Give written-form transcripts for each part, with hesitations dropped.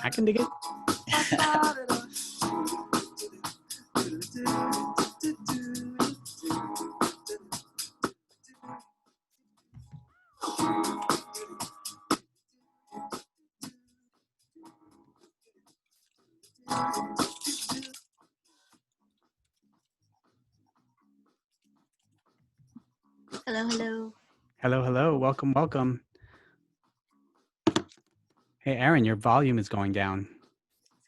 I can dig it. Hello, hello. Hello, hello. Welcome, welcome. Hey, Aaron, your volume is going down.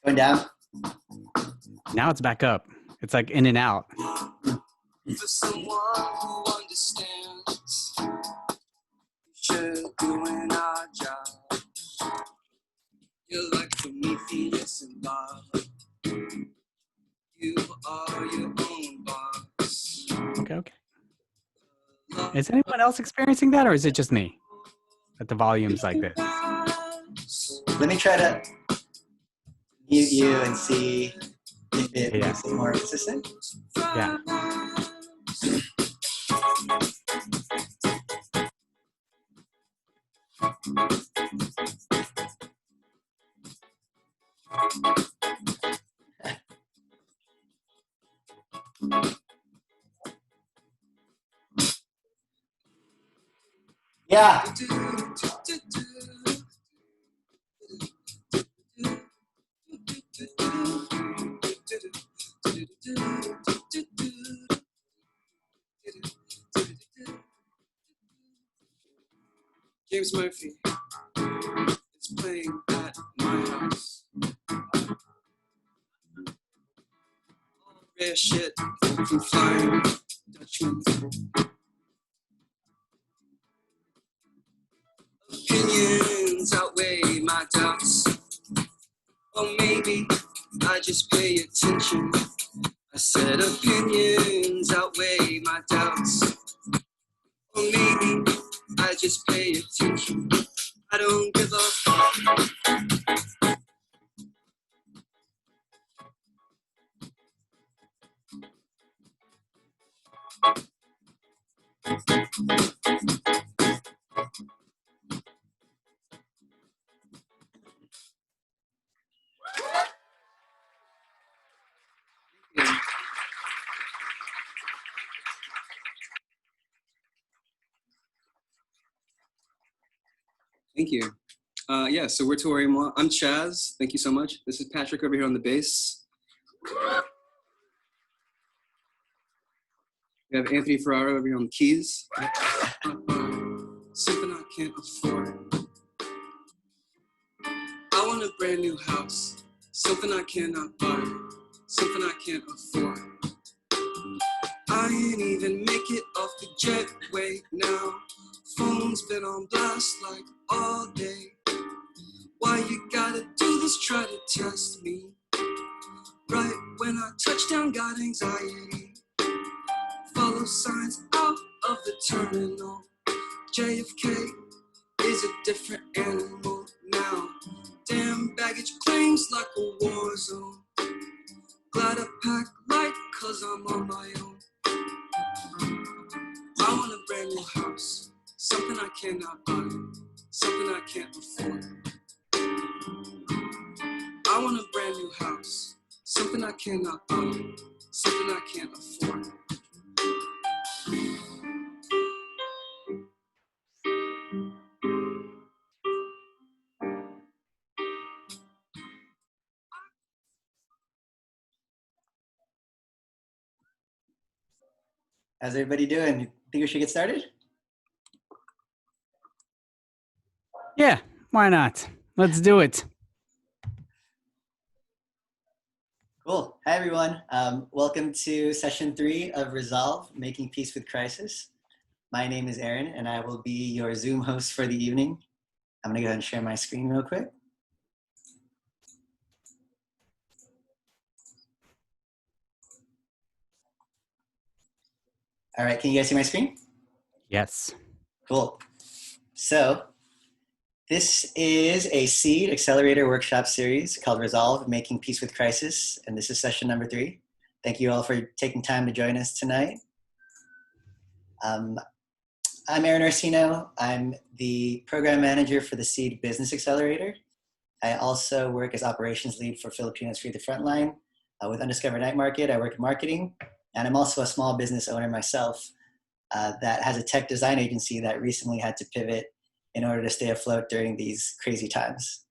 Going down? Now it's back up. It's like in and out. For someone who understands, you're doing our job. You're like Prometheus and Bob. You are your own boss. Okay. Is anyone else experiencing that, or is it just me? That the volume's like this? Let me try to mute you and see if it makes it more consistent. Yeah. Yeah. James Murphy is playing at my house. All rare shit from Flying Dutchman. Opinions outweigh my doubts. Or maybe I just pay attention. I said opinions outweigh my doubts. Or maybe I just pay attention. I don't give a fuck. Thank you. Yeah, so we're touring. I'm Chaz. Thank you so much. This is Patrick over here on the bass. We have Anthony Ferraro over here on the keys. Something I can't afford. I want a brand new house. Something I cannot buy. Something I can't afford. I ain't even make it off the jetway now. Phone's been on blast like all day. Why you gotta do this, try to test me? Right when I touch down, got anxiety. Follow signs out of the terminal. JFK is a different animal now. Damn baggage claims like a war zone. Glad I pack light cause I'm on my own. I want a brand new house. Something I cannot buy. Something I can't afford. I want a brand new house. Something I cannot buy. Something I can't afford. How's everybody doing? You think we should get started? Yeah, why not? Let's do it. Cool. Hi, everyone. Welcome to session 3 of Resolve, Making Peace with Crisis. My name is Aaron, and I will be your Zoom host for the evening. I'm going to go ahead and share my screen real quick. All right, can you guys see my screen? Yes. Cool. So this is a SEED Accelerator workshop series called Resolve, Making Peace with Crisis, and this is session number 3. Thank you all for taking time to join us tonight. I'm Aaron Orsino. I'm the program manager for the SEED Business Accelerator, I also work as operations lead for Filipinos Free the Frontline. With Undiscovered Night Market, I work in marketing, and I'm also a small business owner myself that has a tech design agency that recently had to pivot in order to stay afloat during these crazy times.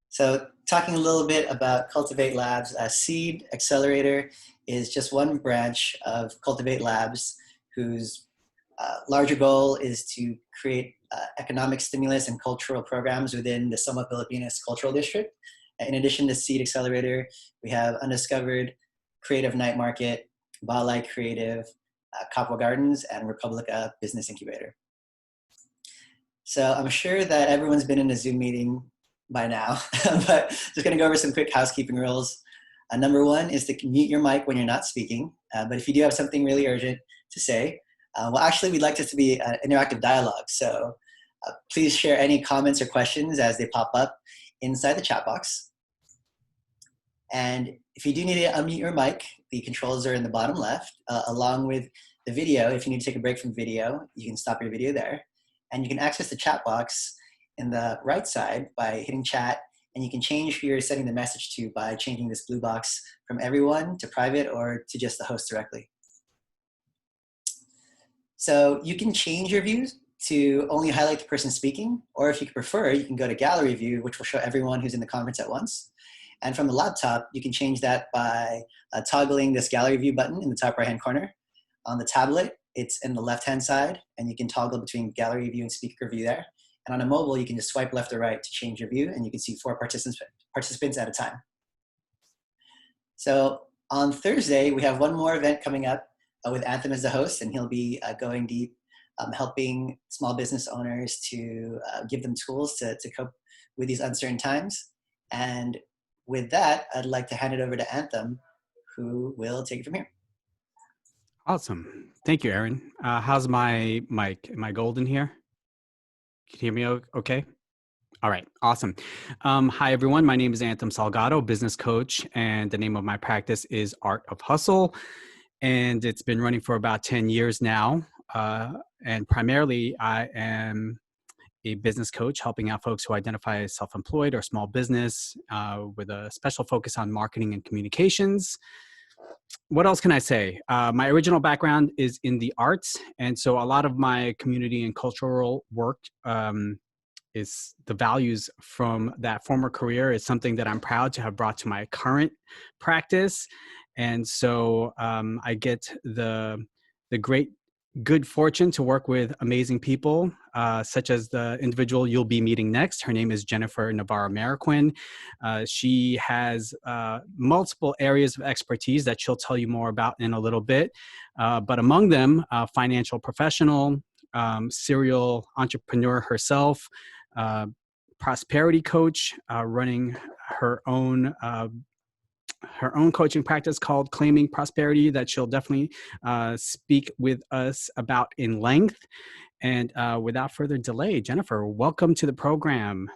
So talking a little bit about Kultivate Labs, Seed Accelerator is just one branch of Kultivate Labs whose larger goal is to create economic stimulus and cultural programs within the Soma Pilipinas Cultural District. In addition to Seed Accelerator, we have Undiscovered, Creative Night Market, Balai Creative, Kapwa Gardens, and Republica Business Incubator. So I'm sure that everyone's been in a Zoom meeting by now, but just gonna go over some quick housekeeping rules. Number one is to mute your mic when you're not speaking, but if you do have something really urgent to say, well, actually, we'd like this to be an interactive dialogue. So please share any comments or questions as they pop up inside the chat box. And if you do need to unmute your mic, the controls are in the bottom left, along with the video. If you need to take a break from video, you can stop your video there. And you can access the chat box in the right side by hitting chat, and you can change who you're sending the message to by changing this blue box from everyone to private or to just the host directly. So you can change your views to only highlight the person speaking, or if you prefer, you can go to gallery view, which will show everyone who's in the conference at once. And from the laptop, you can change that by toggling this gallery view button in the top right-hand corner. On the tablet, it's in the left-hand side, and you can toggle between gallery view and speaker view there. And on a mobile, you can just swipe left or right to change your view, and you can see 4 participants at a time. So on Thursday, we have one more event coming up with Anthem as the host, and he'll be going deep, helping small business owners to give them tools to cope with these uncertain times. And with that, I'd like to hand it over to Anthem, who will take it from here. Awesome. Thank you, Aaron. How's my mic? Am I golden here? Can you hear me okay? All right, awesome. Hi, everyone. My name is Anthem Salgado, business coach, and the name of my practice is Art of Hustle. And it's been running for about 10 years now. And primarily, I am a business coach helping out folks who identify as self-employed or small business with a special focus on marketing and communications. What else can I say? My original background is in the arts. And so a lot of my community and cultural work is the values from that former career is something that I'm proud to have brought to my current practice. And so I get the good fortune to work with amazing people, such as the individual you'll be meeting next. Her name is Jennifer Navarro-Marroquin. She has multiple areas of expertise that she'll tell you more about in a little bit. But among them, financial professional, serial entrepreneur herself, prosperity coach, running her own coaching practice called Claiming Prosperity that she'll definitely speak with us about in length. And without further delay, Jennifer, welcome to the program.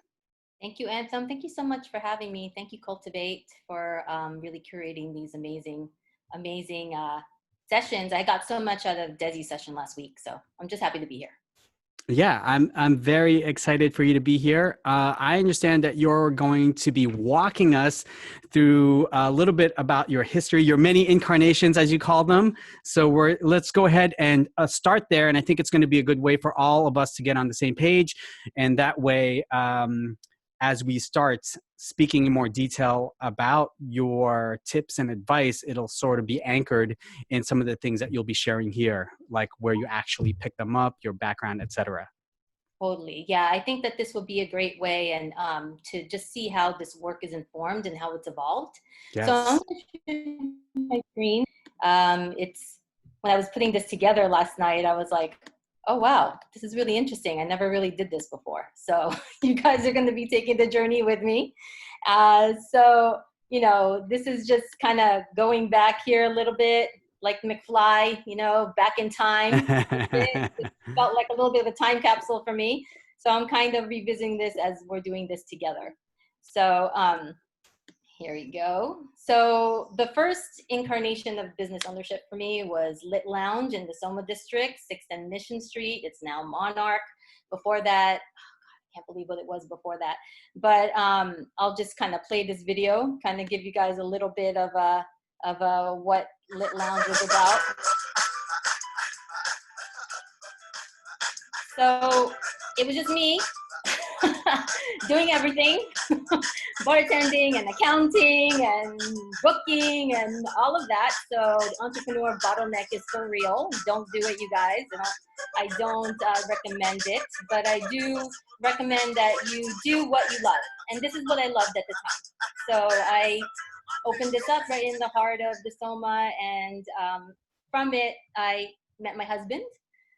Thank you, Anthem. Thank you so much for having me. Thank you, Kultivate, for really curating these amazing sessions. I got so much out of Desi's session last week, so I'm just happy to be here. Yeah, I'm very excited for you to be here. I understand that you're going to be walking us through a little bit about your history, your many incarnations, as you call them. So let's go ahead and start there. And I think it's going to be a good way for all of us to get on the same page. And that way, as we start speaking in more detail about your tips and advice, it'll sort of be anchored in some of the things that you'll be sharing here, like where you actually pick them up, your background, etc. Totally. Yeah, I think that this would be a great way and to just see how this work is informed and how it's evolved. Yes. So I'm going to share my screen. It's when I was putting this together last night, I was like, oh, wow, this is really interesting. I never really did this before. So you guys are going to be taking the journey with me. So, you know, this is just kind of going back here a little bit, like McFly, you know, back in time. It felt like a little bit of a time capsule for me. So I'm kind of revisiting this as we're doing this together. So here we go. So the first incarnation of business ownership for me was Lit Lounge in the Soma District, 6th and Mission Street. It's now Monarch. Before that, can't believe what it was before that. But I'll just kind of play this video, kind of give you guys a little bit of what Lit Lounge was about. So it was just me doing everything, bartending and accounting and booking and all of that. So the entrepreneur bottleneck is for real. Don't do it, you guys. I don't recommend it, but I do recommend that you do what you love. And this is what I loved at the time. So I opened this up right in the heart of the Soma, and from it, I met my husband.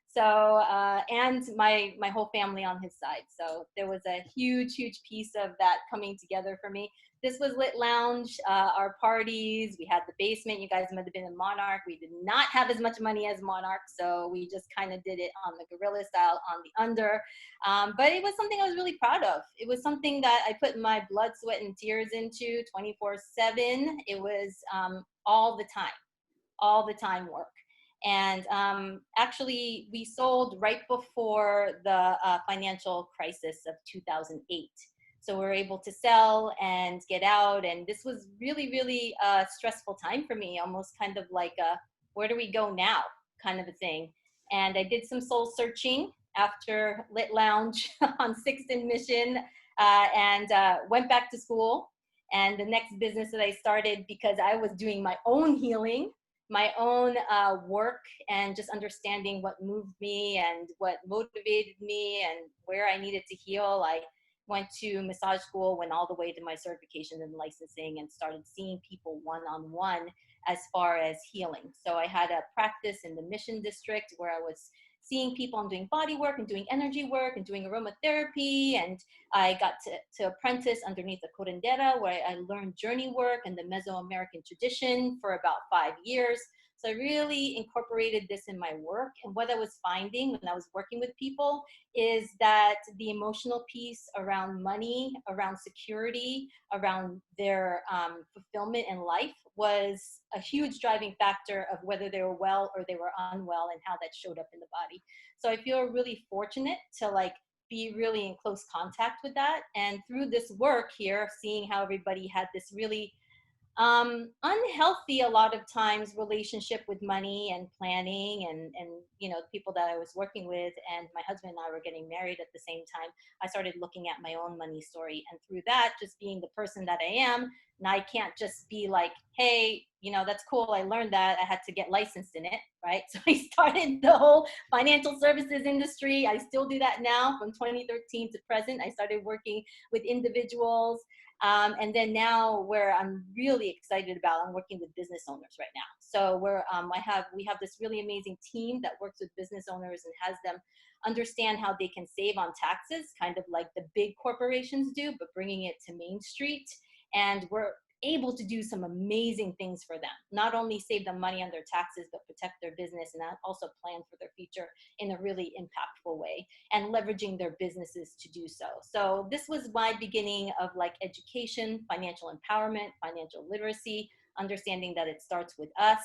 So, and my whole family on his side. So there was a huge piece of that coming together for me. This was Lit Lounge, our parties. We had the basement. You guys might have been in Monarch. We did not have as much money as Monarch, so we just kind of did it on the guerrilla style on the under. But it was something I was really proud of. It was something that I put my blood, sweat, and tears into 24/7. It was all the time work. And actually, we sold right before the financial crisis of 2008. So we were able to sell and get out. And this was really a stressful time for me, almost kind of like a, where do we go now kind of a thing. And I did some soul searching after Lit Lounge on 6th and Mission, and went back to school. And the next business that I started, because I was doing my own healing, my own work, and just understanding what moved me and what motivated me and where I needed to heal. I went to massage school, went all the way to my certification and licensing, and started seeing people one-on-one as far as healing. So I had a practice in the Mission District where I was seeing people and doing body work and doing energy work and doing aromatherapy. And I got to apprentice underneath the curandera, where I learned journey work and the Mesoamerican tradition for about 5 years. So I really incorporated this in my work. And what I was finding when I was working with people is that the emotional piece around money, around security, around their fulfillment in life was a huge driving factor of whether they were well or they were unwell, and how that showed up in the body. So I feel really fortunate to be really in close contact with that. And through this work here, seeing how everybody had this really unhealthy, a lot of times, relationship with money and planning, and the people that I was working with, and my husband and I were getting married at the same time. I started looking at my own money story, and through that, just being the person that I am, and I can't just be like, hey, that's cool, I learned that, I had to get licensed in it, right? So I started the whole financial services industry. I still do that now. From 2013 to present, I started working with individuals. And then now, where I'm really excited about, I'm working with business owners right now. So we have this really amazing team that works with business owners and has them understand how they can save on taxes, kind of like the big corporations do, but bringing it to Main Street. And we're able to do some amazing things for them. Not only save them money on their taxes, but protect their business, and also plan for their future in a really impactful way, and leveraging their businesses to do so. So this was my beginning of education, financial empowerment, financial literacy, understanding that it starts with us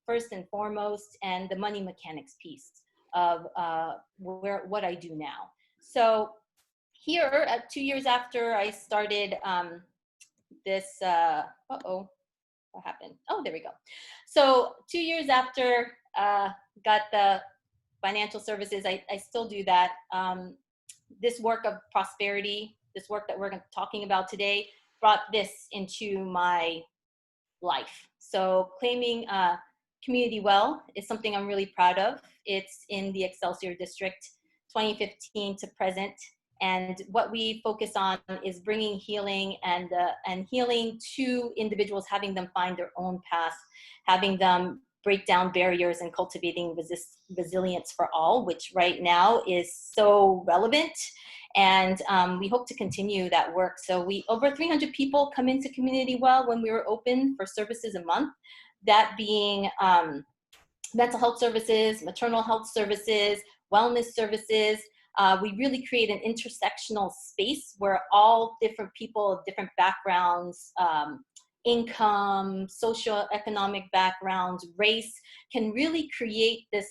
first and foremost, and the money mechanics piece of what I do now. So here, 2 years after I started this, what happened? Oh, there we go. So 2 years after got the financial services, I still do that. This work of prosperity, this work that we're talking about today, brought this into my life. So claiming community well is something I'm really proud of. It's in the Excelsior District, 2015 to present. And what we focus on is bringing healing and healing to individuals, having them find their own path, having them break down barriers, and cultivating resilience for all, which right now is so relevant. And we hope to continue that work. So over 300 people come into Community Well when we were open for services a month, that being mental health services, maternal health services, wellness services. We really create an intersectional space where all different people of different backgrounds, income, socioeconomic backgrounds, race, can really create this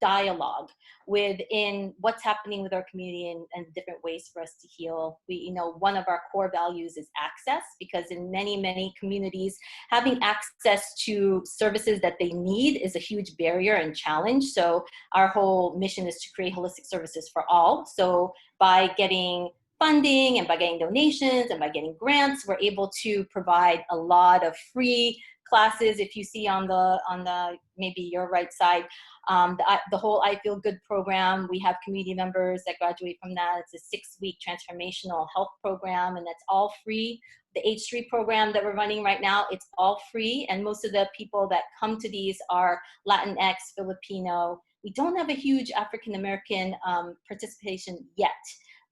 dialogue within what's happening with our community and different ways for us to heal. One of our core values is access, because in many, many communities, having access to services that they need is a huge barrier and challenge. So our whole mission is to create holistic services for all. So by getting funding and by getting donations and by getting grants, we're able to provide a lot of free classes. If you see on the maybe your right side, the whole I Feel Good program, we have community members that graduate from that. It's a 6-week transformational health program, and that's all free. The H3 program that we're running right now, it's all free. And most of the people that come to these are Latinx, Filipino. We don't have a huge African-American participation yet.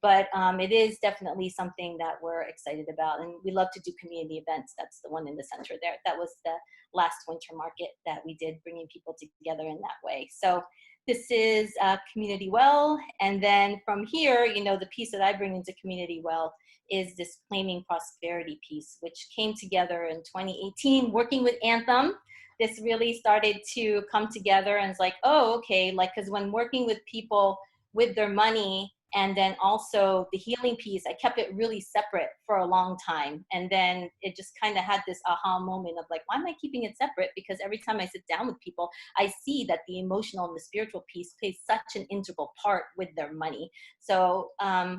But it is definitely something that we're excited about. And we love to do community events. That's the one in the center there. That was the last winter market that we did, bringing people together in that way. So this is Community Well. And then from here, the piece that I bring into Community Well is this Claiming Prosperity piece, which came together in 2018, working with Anthem. This really started to come together, and it's like, oh, okay, because when working with people with their money, and then also the healing piece, I kept it really separate for a long time. And then it just kind of had this aha moment of like, why am I keeping it separate? Because every time I sit down with people, I see that the emotional and the spiritual piece plays such an integral part with their money. So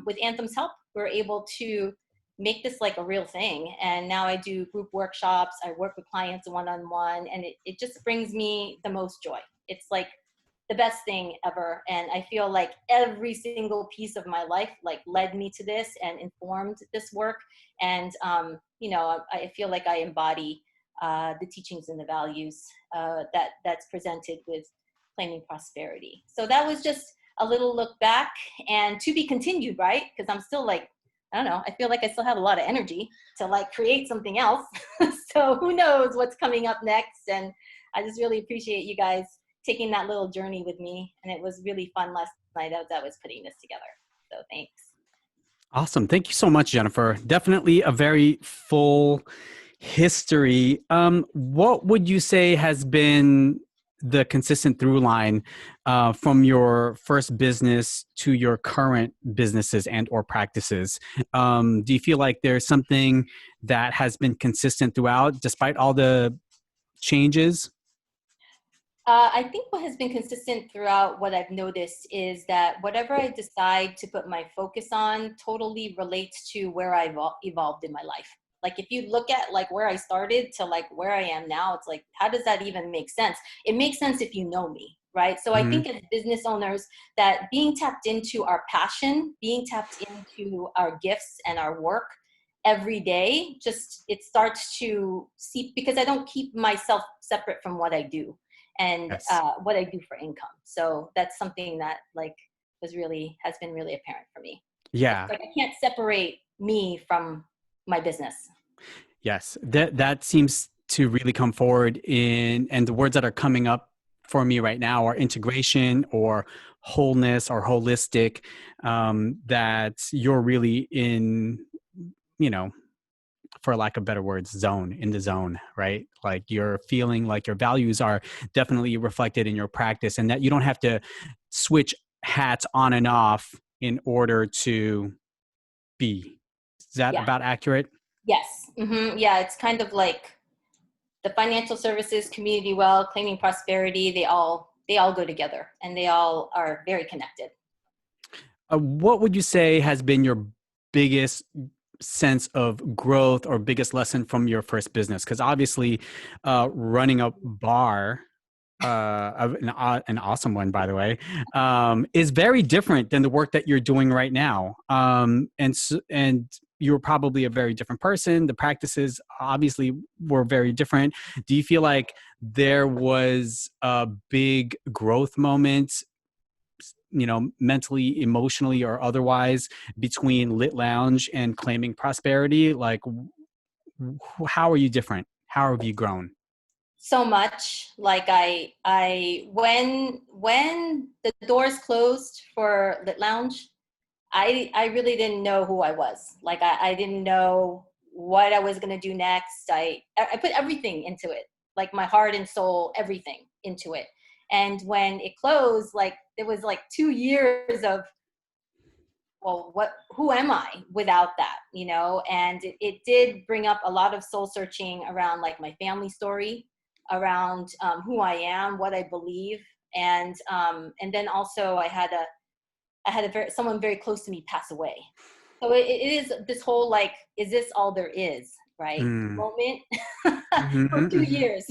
with Anthem's help, we're able to make this like a real thing. And now I do group workshops. I work with clients one-on-one, and it just brings me the most joy. It's like the best thing ever. And I feel like every single piece of my life led me to this and informed this work. And I feel like I embody the teachings and the values that's presented with Claiming Prosperity. So that was just a little look back, and to be continued, right? Because I'm still I don't know, I feel like I still have a lot of energy to create something else. So who knows what's coming up next. And I just really appreciate you guys taking that little journey with me. And it was really fun last night as I was putting this together. So thanks. Awesome. Thank you so much, Jennifer. Definitely a very full history. What would you say has been the consistent through line from your first business to your current businesses and or practices? Do you feel like there's something that has been consistent throughout despite all the changes? I think what has been consistent throughout what I've noticed is that whatever I decide to put my focus on totally relates to where I've evolved in my life. If you look at where I started to where I am now, it's how does that even make sense? It makes sense if you know me, right? So I think as business owners that being tapped into our passion, being tapped into our gifts and our work every day, it starts to see, because I don't keep myself separate from what I do and Yes. what I do for income. So that's something that has been really apparent for me. Yeah. I can't separate me from my business. Yes. That seems to really come forward and the words that are coming up for me right now are integration or wholeness or holistic, that you're really in, for lack of better words, in the zone, right? You're feeling like your values are definitely reflected in your practice, and that you don't have to switch hats on and off in order to be. Is that about accurate? Yes. Mm-hmm. Yeah. It's kind of the financial services, Community Well, Claiming Prosperity, they all go together, and they all are very connected. What would you say has been your biggest sense of growth or biggest lesson from your first business? Because obviously running a bar, an awesome one, by the way, is very different than the work that you're doing right now. And you're probably a very different person. The practices obviously were very different. Do you feel like there was a big growth moment, mentally, emotionally, or otherwise, between Lit Lounge and Claiming Prosperity? How are you different? How have you grown? So much. When the doors closed for Lit Lounge, I really didn't know who I was. I didn't know what I was going to do next. I put everything into it, my heart and soul, everything into it. And when it closed, like there was like 2 years of, well, who am I without that, you know? And it did bring up a lot of soul searching around like my family story, around who I am, what I believe. And then also I had someone very close to me pass away. So it is this whole, like, is this all there is, right? Mm. Moment Mhm, for 2 mhm. years.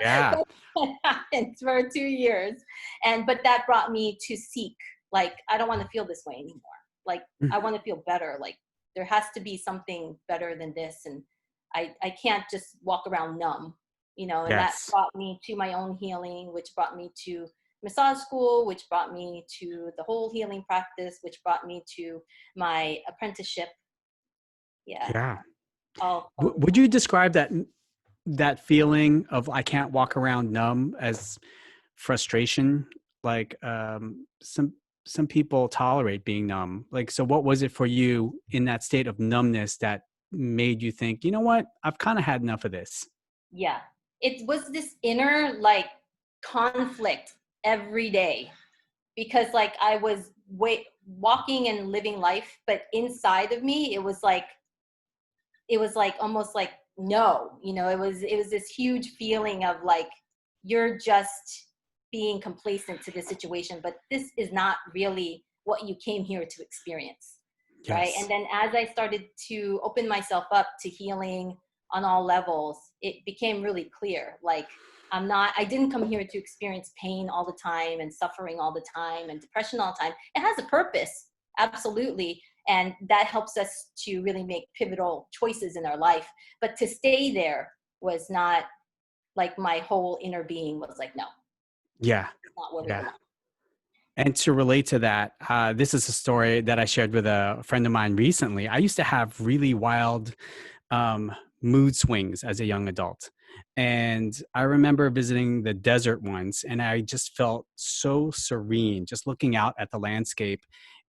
Yeah. That happened for 2 years. But that brought me to seek, like, I don't want to feel this way anymore. Like, Mm. I want to feel better. Like, there has to be something better than this. And I can't just walk around numb, you know, and that Yes. brought me to my own healing, which brought me to massage school, which brought me to the whole healing practice, which brought me to my apprenticeship. Yeah. Yeah. All Would you describe that feeling of I can't walk around numb as frustration? Like some people tolerate being numb. Like, so what was it for you in that state of numbness that made you think, you know what, I've kind of had enough of this? Yeah. It was this inner like conflict every day, because like I was walking and living life, but inside of me it was like almost like no, you know, it was this huge feeling of like, you're just being complacent to this situation, but this is not really what you came here to experience, right? And Yes. then as I started to open myself up to healing on all levels, it became really clear, like, I didn't come here to experience pain all the time and suffering all the time and depression all the time. It has a purpose, absolutely. And that helps us to really make pivotal choices in our life. But to stay there was not, like, my whole inner being was like, no, Yeah. it's not where we Yeah. belong. And to relate to that, this is a story that I shared with a friend of mine recently. I used to have really wild um, mood swings as a young adult. And I remember visiting the desert once, and I just felt so serene just looking out at the landscape.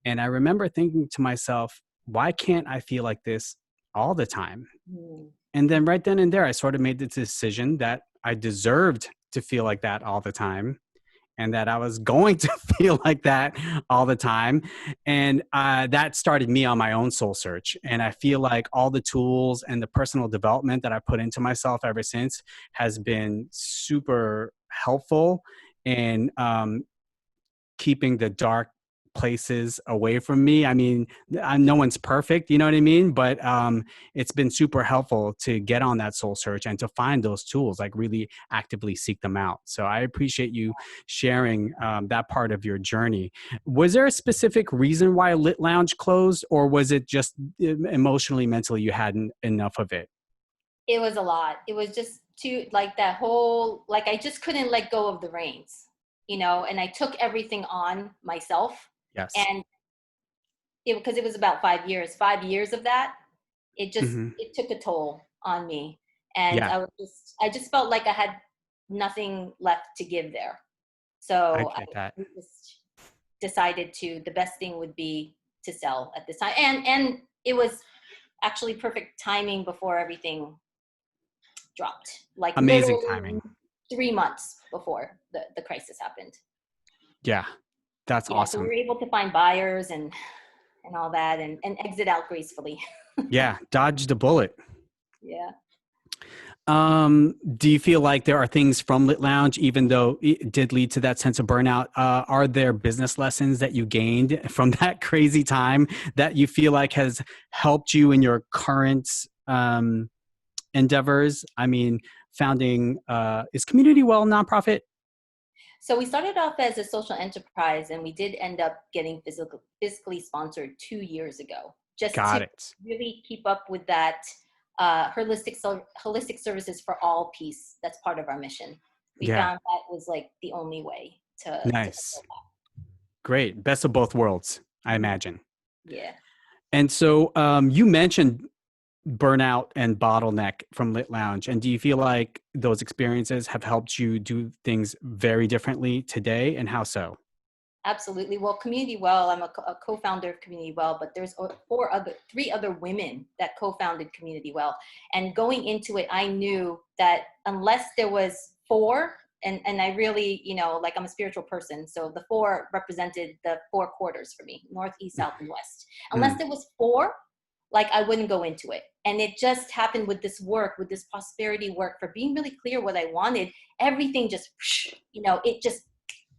And I remember thinking to myself, why can't I feel like this all the time? Mm. And then right then and there, I sort of made the decision that I deserved to feel like that all the time, and that I was going to feel like that all the time. And that started me on my own soul search. And I feel like all the tools and the personal development that I put into myself ever since has been super helpful in keeping the dark places away from me. I mean, no one's perfect, you know what I mean? But it's been super helpful to get on that soul search and to find those tools, like really actively seek them out. So I appreciate you sharing that part of your journey. Was there a specific reason why Lit Lounge closed, or was it just emotionally, mentally, you hadn't enough of it? It was a lot. It was just too, like, that whole, like, I just couldn't let go of the reins, you know, and I took everything on myself. Yes. And because it was about 5 years of that, Hmm. it took a toll on me. And Yeah, I just felt like I had nothing left to give there. I So get that. I just decided the best thing would be to sell at this time. And it was actually perfect timing before everything dropped, like Amazing timing. literally 3 months before the crisis happened. Yeah, that's Yeah, so we awesome. were able to find buyers and all that, and exit out gracefully. Yeah, dodged a bullet. Yeah. Do you feel like there are things from Lit Lounge, even though it did lead to that sense of burnout? Are there business lessons that you gained from that crazy time that you feel like has helped you in your current endeavors? I mean, founding is Community Well nonprofit? So we started off as a social enterprise, and we did end up getting physically sponsored 2 years ago, just Got to it. really keep up with that holistic services for all piece. That's part of our mission. We Yeah, found that was like the only way to nice. fulfill that. Great. Best of both worlds, I Mhm. imagine. Yeah. And so you mentioned burnout and bottleneck from Lit Lounge. And do you feel like those experiences have helped you do things very differently today, and how so? Absolutely. Well, Community Well, I'm a co-founder of Community Well, but there's three other women that co-founded Community Well. And going into it, I knew that unless there was four And I really, like I'm a spiritual person. So the 4 represented the 4 quarters for me, north, east, south, and west. Unless there was 4, like I wouldn't go into it. And it just happened with this work, with this prosperity work, for being really clear what I wanted. Everything just, it just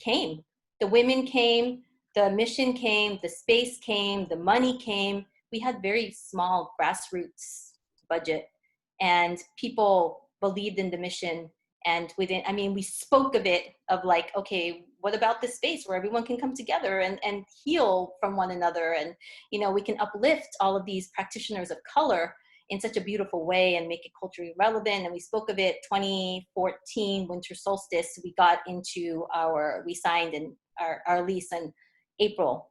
came. The women came, the mission came, the space came, the money came. We had very small grassroots budget, and people believed in the mission. And we spoke of it, of like, okay, what about this space where everyone can come together and heal from one another? And, we can uplift all of these practitioners of color in such a beautiful way and make it culturally relevant. And we spoke of it 2014 winter solstice. We signed in our lease in April,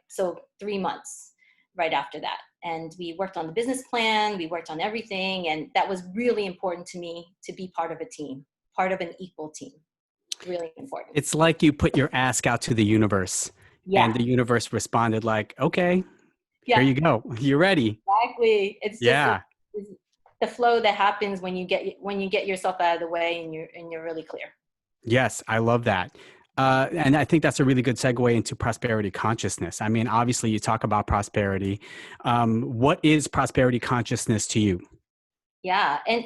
so 3 months right after that. And we worked on the business plan, we worked on everything. And that was really important to me, to be part of a team, part of an equal team. Really important. It's like you put your ask out to the universe, and the universe responded like, okay, here you go. You're ready. Exactly. It's just it's the flow that happens when you get yourself out of the way and you're really clear. Yes, I love that. And I think that's a really good segue into prosperity consciousness. I mean, obviously you talk about prosperity. What is prosperity consciousness to you? Yeah. And,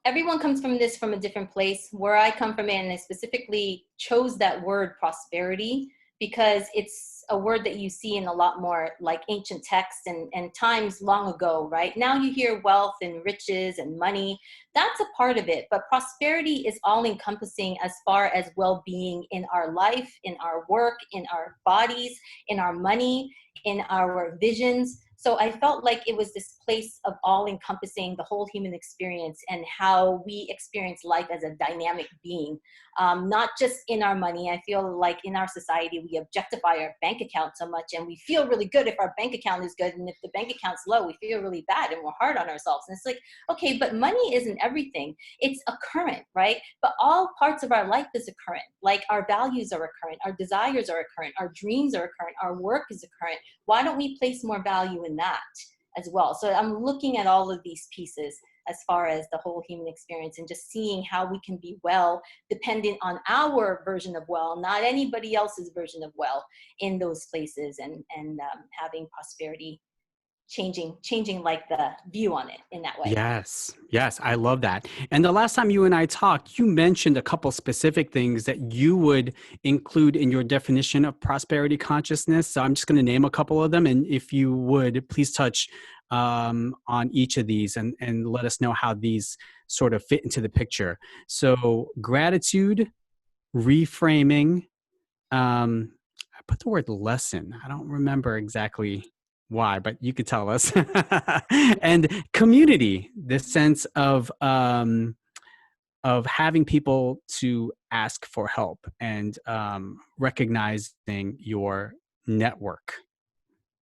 everyone comes from a different place. Where I come from, and I specifically chose that word prosperity because it's a word that you see in a lot more like ancient texts and times long ago, right? Now you hear wealth and riches and money. That's a part of it, but prosperity is all encompassing as far as well-being in our life, in our work, in our bodies, in our money, in our visions. So I felt like it was this place of all encompassing the whole human experience and how we experience life as a dynamic being, not just in our money. I feel like in our society, we objectify our bank account so much, and we feel really good if our bank account is good. And if the bank account's low, we feel really bad and we're hard on ourselves. And it's like, okay, but money isn't everything. It's a current, right? But all parts of our life is a current. Like our values are a current, our desires are a current, our dreams are a current, our work is a current. Why don't we place more value in that as well? So I'm looking at all of these pieces as far as the whole human experience and just seeing how we can be well dependent on our version of well, not anybody else's version of well in those places, and having prosperity changing like the view on it in that way. Yes, I love that. And the last time you and I talked, you mentioned a couple specific things that you would include in your definition of prosperity consciousness. So I'm just going to name a couple of them. And if you would, please touch on each of these and let us know how these sort of fit into the picture. So gratitude, reframing, I put the word lesson. I don't remember exactly why, but you could tell us. And community, this sense of having people to ask for help and recognizing your network.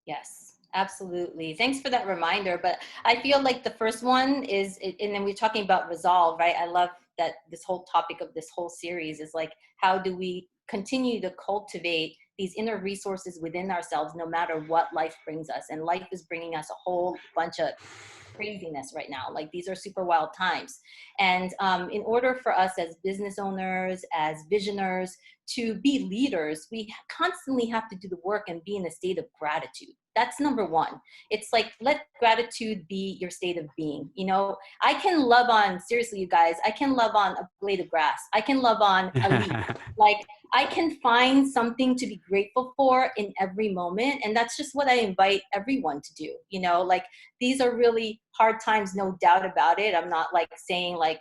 Yes, absolutely. Thanks for that reminder. But I feel like the first one is, and then we're talking about resolve, right? I love that this whole topic of this whole series is like, how do we continue to cultivate these inner resources within ourselves, no matter what life brings us? And life is bringing us a whole bunch of craziness right now. Like these are super wild times. And in order for us as business owners, as visioners, to be leaders, we constantly have to do the work and be in a state of gratitude. That's number one. It's like, let gratitude be your state of being. You know, I can love on, seriously, you guys, I can love on a blade of grass. I can love on a leaf. Like I can find something to be grateful for in every moment. And that's just what I invite everyone to do. You know, like these are really hard times, no doubt about it. I'm not like saying like,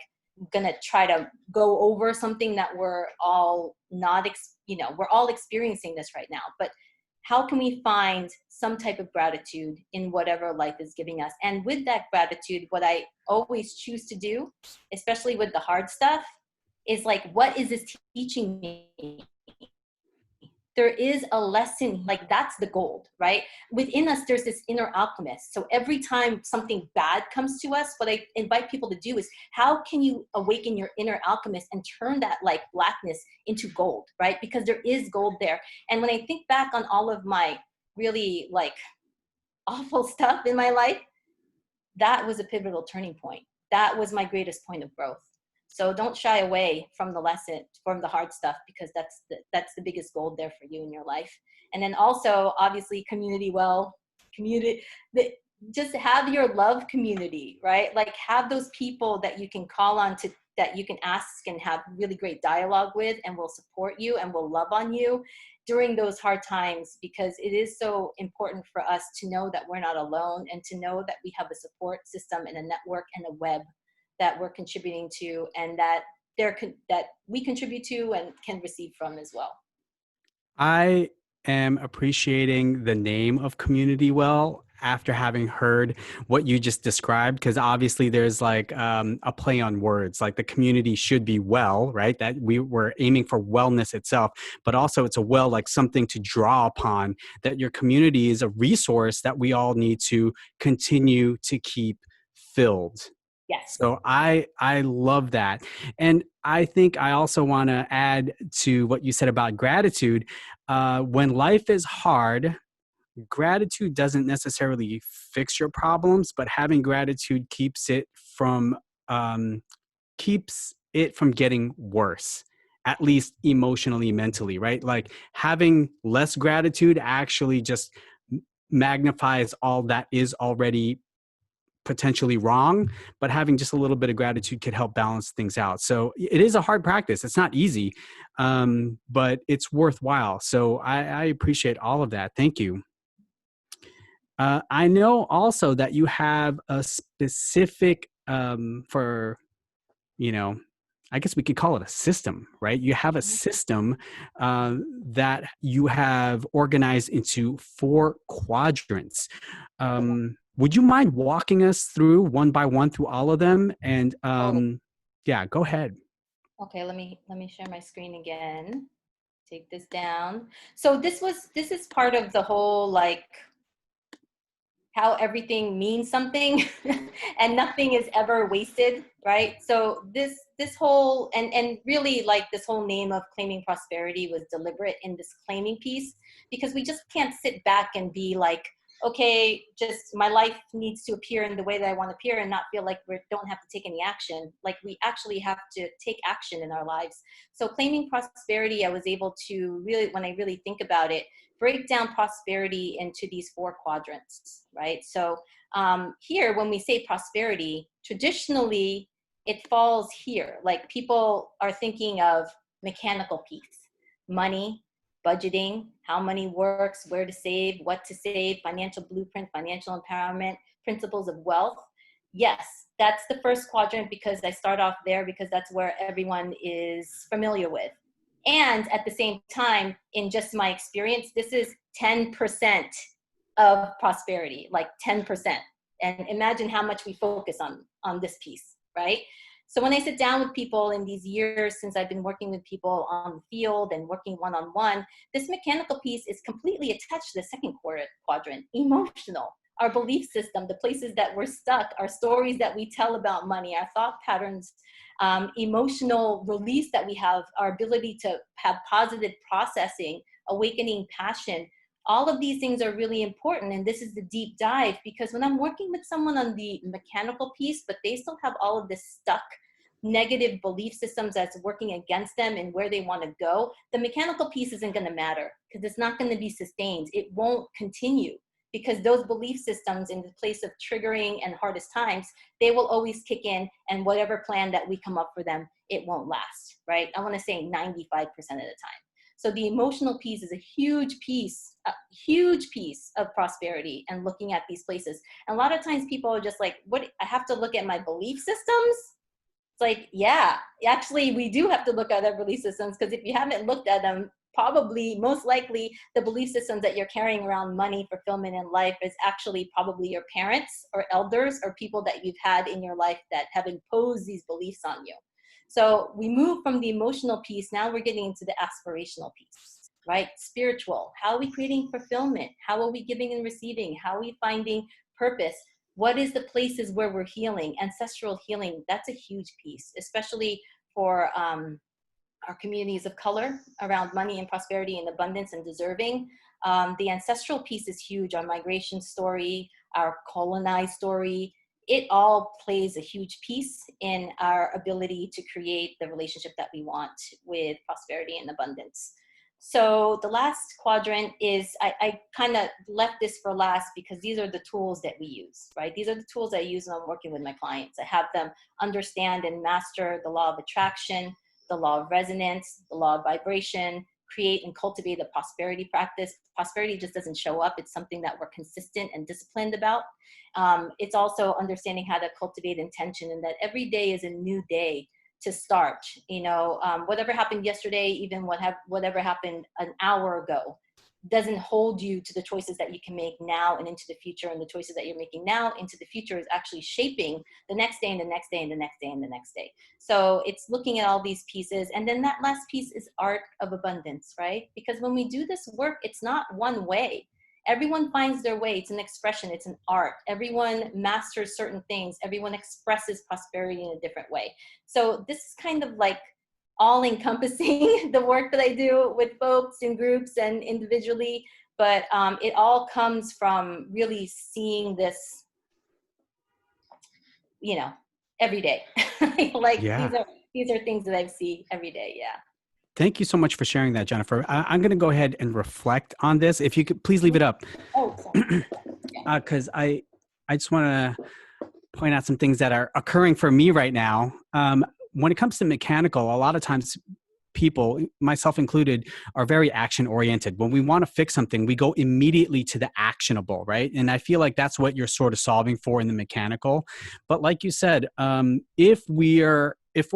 gonna try to go over something that we're all not, we're all experiencing this right now. But how can we find some type of gratitude in whatever life is giving us? And with that gratitude, what I always choose to do, especially with the hard stuff, is like, what is this teaching me? There is a lesson, like that's the gold, right? Within us, there's this inner alchemist. So every time something bad comes to us, what I invite people to do is, how can you awaken your inner alchemist and turn that like blackness into gold, right? Because there is gold there. And when I think back on all of my really like awful stuff in my life, that was a pivotal turning point. That was my greatest point of growth. So don't shy away from the lesson, from the hard stuff, because that's the biggest gold there for you in your life. And then also, obviously, just have your love community, right? Like have those people that you can call on to, that you can ask and have really great dialogue with, and will support you and will love on you during those hard times, because it is so important for us to know that we're not alone, and to know that we have a support system and a network and a web that we're contributing to, and that that we contribute to and can receive from as well. I am appreciating the name of Community Well after having heard what you just described, because obviously there's like a play on words, like the community should be well, right? That we were aiming for wellness itself, but also it's a well, like something to draw upon, that your community is a resource that we all need to continue to keep filled. Yes. So I love that. And I think I also want to add to what you said about gratitude. When life is hard, gratitude doesn't necessarily fix your problems, but having gratitude keeps it from getting worse, at least emotionally, mentally, right? Like having less gratitude actually just magnifies all that is already potentially wrong, but having just a little bit of gratitude could help balance things out. So it is a hard practice. It's not easy, but it's worthwhile. So I appreciate all of that. Thank you. I know also that you have a specific for, you know, I guess we could call it a system, right? You have a system that you have organized into 4 quadrants. Would you mind walking us through one by one through all of them? And yeah, go ahead. Okay, let me share my screen again. Take this down. So this is part of the whole, like, how everything means something and nothing is ever wasted, right? So this whole, and really, like, this whole name of Claiming Prosperity was deliberate in this claiming piece, because we just can't sit back and be like, okay, just my life needs to appear in the way that I want to appear, and not feel like we don't have to take any action. Like, we actually have to take action in our lives. So Claiming Prosperity, I was able to really, when I really think about it, break down prosperity into these 4 quadrants, right? So here, when we say prosperity, traditionally, it falls here. Like, people are thinking of mechanical peace, money, budgeting, how money works, where to save, what to save, financial blueprint, financial empowerment, principles of wealth. Yes, that's the first quadrant, because I start off there because that's where everyone is familiar with. And at the same time, in just my experience, this is 10% of prosperity, like 10%. And imagine how much we focus on this piece, right? So when I sit down with people in these years since I've been working with people on the field and working one-on-one, this mechanical piece is completely attached to the second quadrant, emotional. Our belief system, the places that we're stuck, our stories that we tell about money, our thought patterns, emotional release that we have, our ability to have positive processing, awakening passion. All of these things are really important, and this is the deep dive, because when I'm working with someone on the mechanical piece, but they still have all of this stuck negative belief systems that's working against them and where they want to go, the mechanical piece isn't going to matter, because it's not going to be sustained. It won't continue, because those belief systems, in the place of triggering and hardest times, they will always kick in, and whatever plan that we come up for them, it won't last, right? I want to say 95% of the time. So the emotional piece is a huge piece of prosperity, and looking at these places. And a lot of times people are just like, what, I have to look at my belief systems? It's like, yeah, actually we do have to look at our belief systems, because if you haven't looked at them, probably, most likely, the belief systems that you're carrying around money, fulfillment in life is actually probably your parents or elders or people that you've had in your life that have imposed these beliefs on you. So we move from the emotional piece, now we're getting into the aspirational piece, right? Spiritual, how are we creating fulfillment? How are we giving and receiving? How are we finding purpose? What is the places where we're healing? Ancestral healing, that's a huge piece, especially for our communities of color around money and prosperity and abundance and deserving. The ancestral piece is huge. Our migration story, our colonized story it all plays a huge piece in our ability to create the relationship that we want with prosperity and abundance. So the last quadrant is, I kind of left this for last because these are the tools that we use, right? These are the tools I use when I'm working with my clients. I have them understand and master the law of attraction, the law of resonance, the law of vibration, create and cultivate a prosperity practice. Prosperity just doesn't show up. It's something that we're consistent and disciplined about. It's also understanding how to cultivate intention, and that every day is a new day to start. Whatever happened yesterday, even whatever happened an hour ago, doesn't hold you to the choices that you can make now and into the future. And the choices that you're making now into the future is actually shaping the next day and the next day and the next day and the next day. So it's looking at all these pieces. And then that last piece is art of abundance, right? Because when we do this work, it's not one way. Everyone finds their way. It's an expression. It's an art. Everyone masters certain things. Everyone expresses prosperity in a different way. So this is kind of like all encompassing the work that I do with folks in groups and individually. But it all comes from really seeing this, every day. Like Yeah. these are things that I see every day. Yeah. Thank you so much for sharing that, Jennifer. I'm going to go ahead and reflect on this. If you could please leave it up. Oh, sorry. Because I just want to point out some things that are occurring for me right now. When it comes to mechanical, a lot of times people, myself included, are very action oriented. When we want to fix something, we go immediately to the actionable, right? And I feel like that's what you're sort of solving for in the mechanical. But like you said, if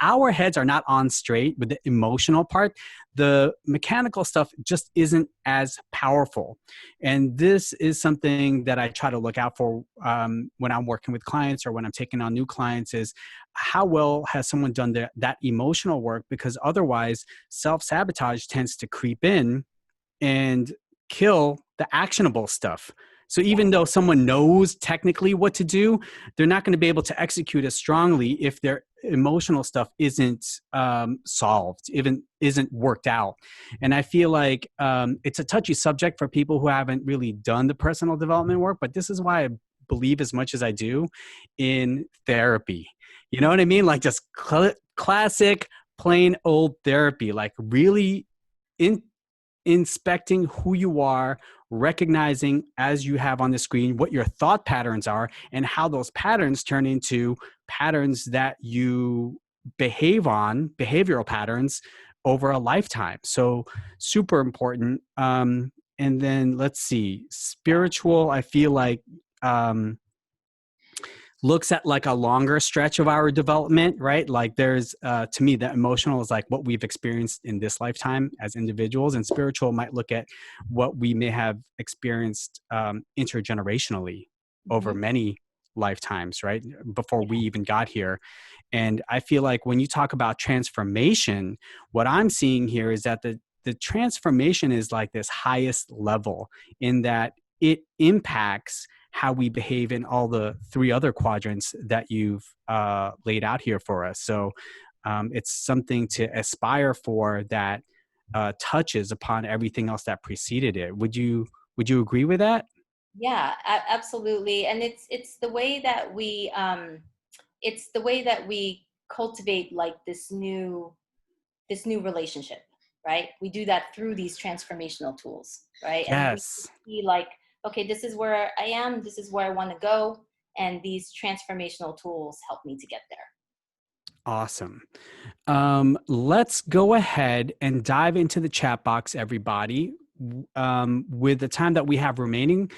our heads are not on straight with the emotional part, the mechanical stuff just isn't as powerful. And this is something that I try to look out for when I'm working with clients or when I'm taking on new clients, is how well has someone done that emotional work? Because otherwise self-sabotage tends to creep in and kill the actionable stuff. So even though someone knows technically what to do, they're not going to be able to execute as strongly if their emotional stuff isn't solved, even isn't worked out. And I feel like it's a touchy subject for people who haven't really done the personal development work, but this is why I believe as much as I do in therapy. You know what I mean? Like just classic, plain old therapy, like really inspecting who you are, recognizing, as you have on the screen, what your thought patterns are and how those patterns turn into patterns that you behave on, behavioral patterns over a lifetime. So super important. And then let's see, spiritual, I feel like looks at like a longer stretch of our development, right? Like there's, to me, the emotional is like what we've experienced in this lifetime as individuals, and spiritual might look at what we may have experienced intergenerationally over many lifetimes, right? Before we even got here. And I feel like when you talk about transformation, what I'm seeing here is that the transformation is like this highest level, in that it impacts how we behave in all the three other quadrants that you've laid out here for us. So it's something to aspire for that touches upon everything else that preceded it. Would you agree with that? Yeah, absolutely. And it's the way that we cultivate like this new relationship, right? We do that through these transformational tools, right? And we Yes. see like, okay, this is where I am, this is where I want to go, and these transformational tools help me to get there. Awesome. Let's go ahead and dive into the chat box, everybody. With the time that we have remaining,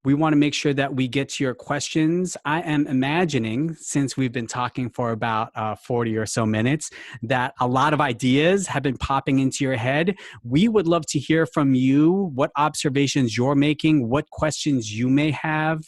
we want to make sure that we get to your questions. I am imagining, since we've been talking for about 40 or so minutes, that a lot of ideas have been popping into your head. We would love to hear from you, what observations you're making, what questions you may have,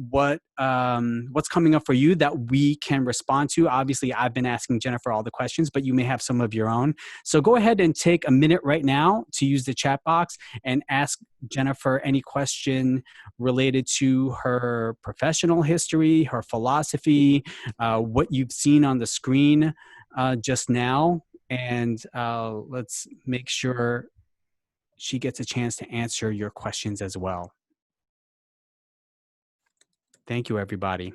what's coming up for you that we can respond to. Obviously, I've been asking Jennifer all the questions, but you may have some of your own. So go ahead and take a minute right now to use the chat box and ask Jennifer any question related to her professional history, her philosophy, what you've seen on the screen just now. And let's make sure she gets a chance to answer your questions as well. Thank you, everybody.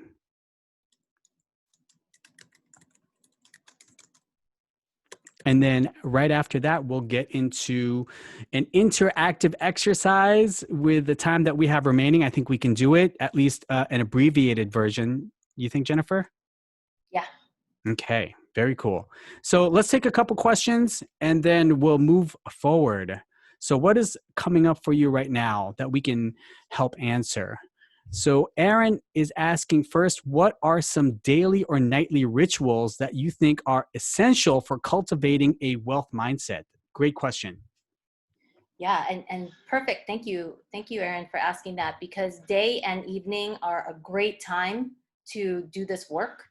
And then right after that, we'll get into an interactive exercise with the time that we have remaining. I think we can do it, at least an abbreviated version. You think, Jennifer? Yeah. Okay, very cool. So let's take a couple questions and then we'll move forward. So what is coming up for you right now that we can help answer? So Aaron is asking first, what are some daily or nightly rituals that you think are essential for cultivating a wealth mindset? Great question. Yeah, and perfect. Thank you. Thank you, Erin, for asking that, because day and evening are a great time to do this work.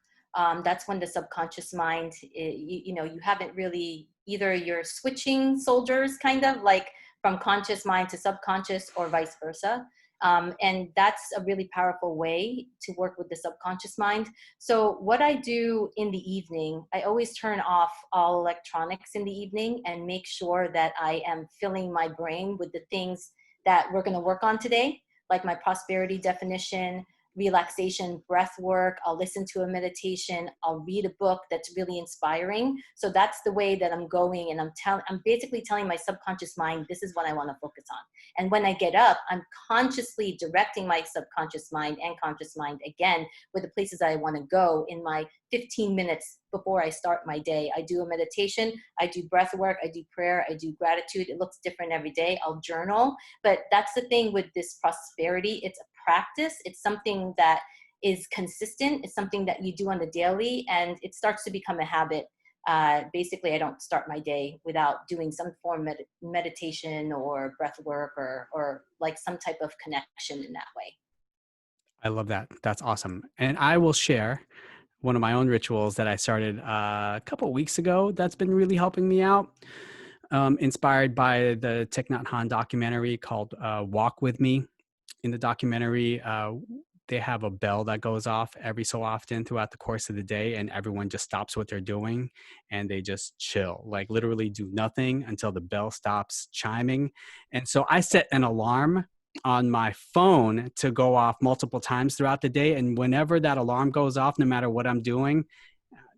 That's when the subconscious mind, you haven't really, either you're switching soldiers kind of like from conscious mind to subconscious or vice versa. And that's a really powerful way to work with the subconscious mind. So what I do in the evening, I always turn off all electronics in the evening and make sure that I am filling my brain with the things that we're going to work on today, like my prosperity definition, relaxation, breath work. I'll listen to a meditation. I'll read a book that's really inspiring. So that's the way that I'm going. And I'm basically telling my subconscious mind, this is what I want to focus on. And when I get up, I'm consciously directing my subconscious mind and conscious mind again with the places I want to go in my 15 minutes before I start my day. I do a meditation, I do breath work, I do prayer, I do gratitude. It looks different every day. I'll journal. But that's the thing with this prosperity. It's a practice. It's something that is consistent. It's something that you do on the daily, and it starts to become a habit. Basically, I don't start my day without doing some form of meditation or breath work or like some type of connection in that way. I love that. That's awesome. And I will share one of my own rituals that I started a couple of weeks ago that's been really helping me out. Inspired by the Thich Nhat Hanh documentary called Walk With Me. In the documentary, they have a bell that goes off every so often throughout the course of the day, and everyone just stops what they're doing and they just chill, like literally do nothing until the bell stops chiming. And so I set an alarm on my phone to go off multiple times throughout the day. And whenever that alarm goes off, no matter what I'm doing,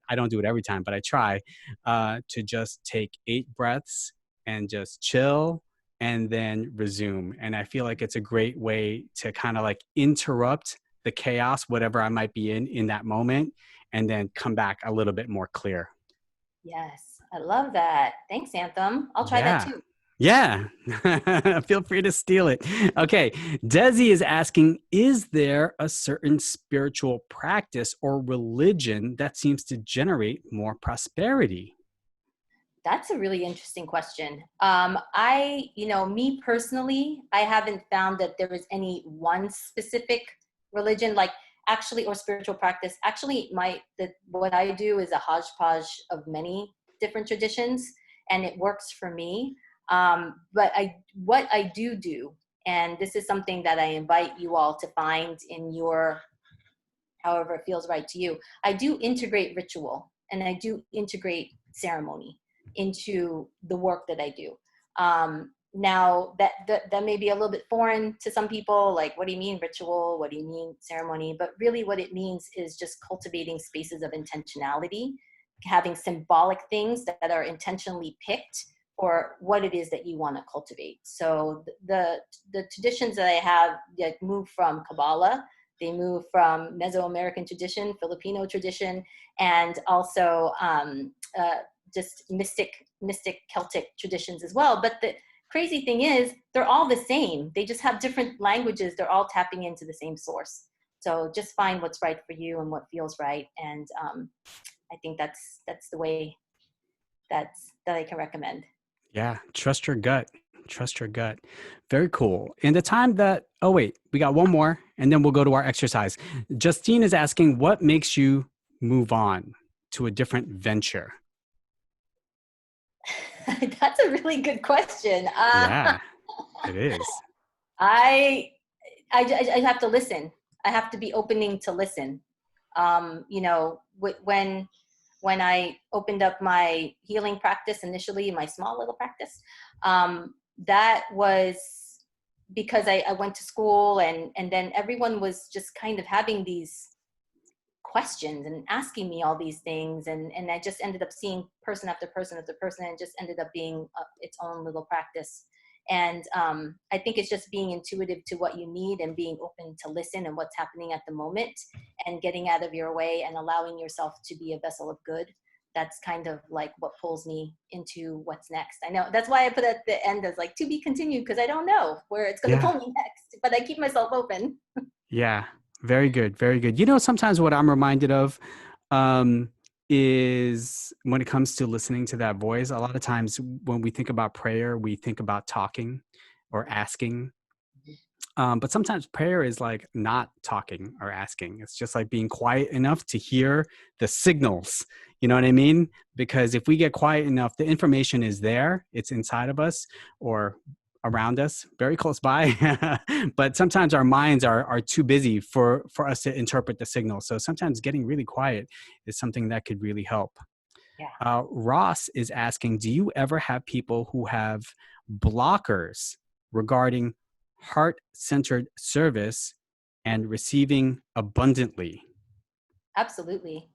I don't do it every time, but I try to just take 8 breaths and just chill and then resume. And I feel like it's a great way to kind of like interrupt the chaos, whatever I might be in that moment, and then come back a little bit more clear. Yes, I love that. Thanks, Anthem. I'll try that Yeah. too. Yeah. Feel free to steal it. Okay. Desi is asking, is there a certain spiritual practice or religion that seems to generate more prosperity? That's a really interesting question. Me personally, I haven't found that there is any one specific religion, like actually, or spiritual practice. Actually, what I do is a hodgepodge of many different traditions, and it works for me. But what I do, and this is something that I invite you all to find in your, however it feels right to you. I do integrate ritual and I do integrate ceremony into the work that I do. Now that may be a little bit foreign to some people, like, what do you mean ritual? What do you mean ceremony? But really what it means is just cultivating spaces of intentionality, having symbolic things that are intentionally picked for what it is that you want to cultivate. So the traditions that I have that move from Kabbalah, they move from Mesoamerican tradition, Filipino tradition, and also just mystic Celtic traditions as well. But the crazy thing is, they're all the same. They just have different languages. They're all tapping into the same source. So just find what's right for you and what feels right. And I think that's the way that I can recommend. Yeah. Trust your gut. Trust your gut. Very cool. In the time that, oh, wait, we got one more and then we'll go to our exercise. Justine is asking, what makes you move on to a different venture? That's a really good question. Yeah, it is. I have to listen. I have to be opening to listen. When I opened up my healing practice initially, my small little practice, that was because I went to school, and then everyone was just kind of having these questions and asking me all these things, and I just ended up seeing person after person after person, and just ended up being its own little practice. And I think it's just being intuitive to what you need and being open to listen and what's happening at the moment, and getting out of your way and allowing yourself to be a vessel of good. That's kind of like what pulls me into what's next. I know that's why I put at the end as like to be continued, because I don't know where it's going to Yeah. pull me next, but I keep myself open. Yeah. Very good. Very good. You know, sometimes what I'm reminded of is when it comes to listening to that voice, a lot of times when we think about prayer, we think about talking or asking. But sometimes prayer is like not talking or asking. It's just like being quiet enough to hear the signals. You know what I mean? Because if we get quiet enough, the information is there. It's inside of us or around us, very close by. But sometimes our minds are too busy for us to interpret the signal. So sometimes getting really quiet is something that could really help. Yeah. Ross is asking, do you ever have people who have blockers regarding heart-centered service and receiving abundantly? Absolutely.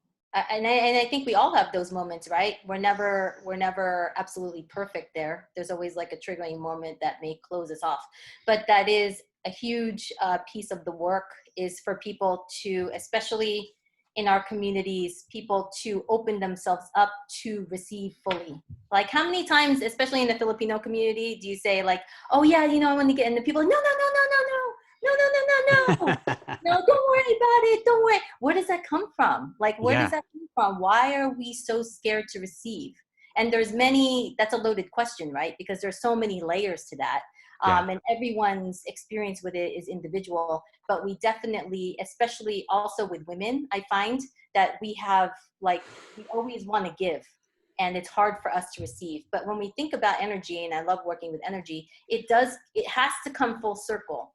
And I think we all have those moments, right? We're never absolutely perfect there. There's always like a triggering moment that may close us off. But that is a huge piece of the work, is for people to, especially in our communities, people to open themselves up to receive fully. Like, how many times, especially in the Filipino community, do you say like, oh yeah, you know, I want to get, and the people, no, no, no, no, no, no. No, no, no, no, no. No, don't worry about it. Don't worry. Where does that come from? Like, where does Yeah. that come from? Why are we so scared to receive? And there's many, that's a loaded question, right? Because there's so many layers to that. Yeah. And everyone's experience with it is individual. But we definitely, especially also with women, I find that we have, like, we always want to give. And it's hard for us to receive. But when we think about energy, and I love working with energy, it has to come full circle.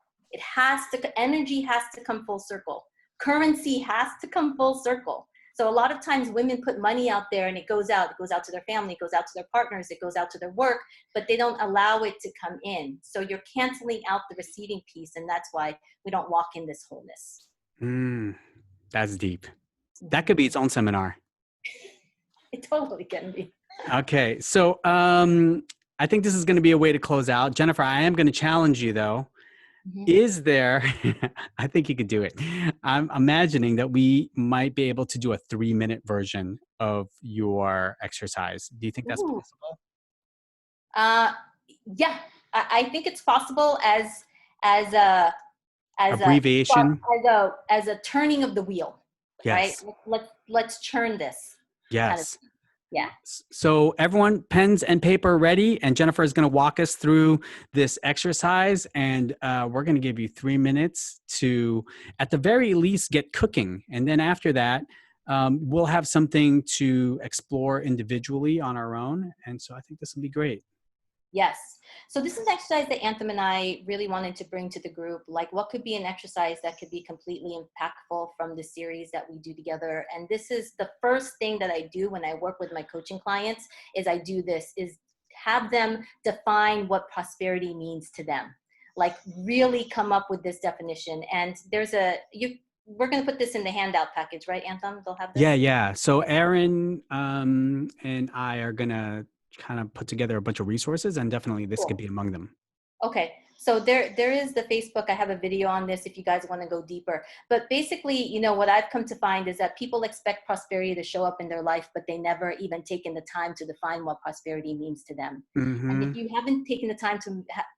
Energy has to come full circle. Currency has to come full circle. So a lot of times women put money out there, and it goes out to their family, it goes out to their partners, it goes out to their work, but they don't allow it to come in. So you're canceling out the receiving piece, and that's why we don't walk in this wholeness. That's deep. That could be its own seminar. It totally can be. Okay. So I think this is going to be a way to close out. Jennifer, I am going to challenge you though. Is there, I think you could do it. I'm imagining that we might be able to do a 3-minute version of your exercise. Do you think that's possible? Yeah, I think it's possible as a Abbreviation? as a turning of the wheel, Yes. right? Let's churn this. Yes. Kind of, yeah. So everyone, pens and paper ready, and Jennifer is going to walk us through this exercise, and we're going to give you 3 minutes to, at the very least, get cooking. And then after that, we'll have something to explore individually on our own. And so I think this will be great. Yes. So this is an exercise that Anthem and I really wanted to bring to the group. Like, what could be an exercise that could be completely impactful from the series that we do together? And this is the first thing that I do when I work with my coaching clients, is I do this, is have them define what prosperity means to them. Like, really come up with this definition. And there's we're going to put this in the handout package, right, Anthem? They'll have this? Yeah. So Aaron and I are going to kind of put together a bunch of resources, and definitely this could be among them. Okay. So there is the Facebook. I have a video on this if you guys want to go deeper. But basically, you know, what I've come to find is that people expect prosperity to show up in their life, but they never even taken the time to define what prosperity means to them. And if you haven't taken the time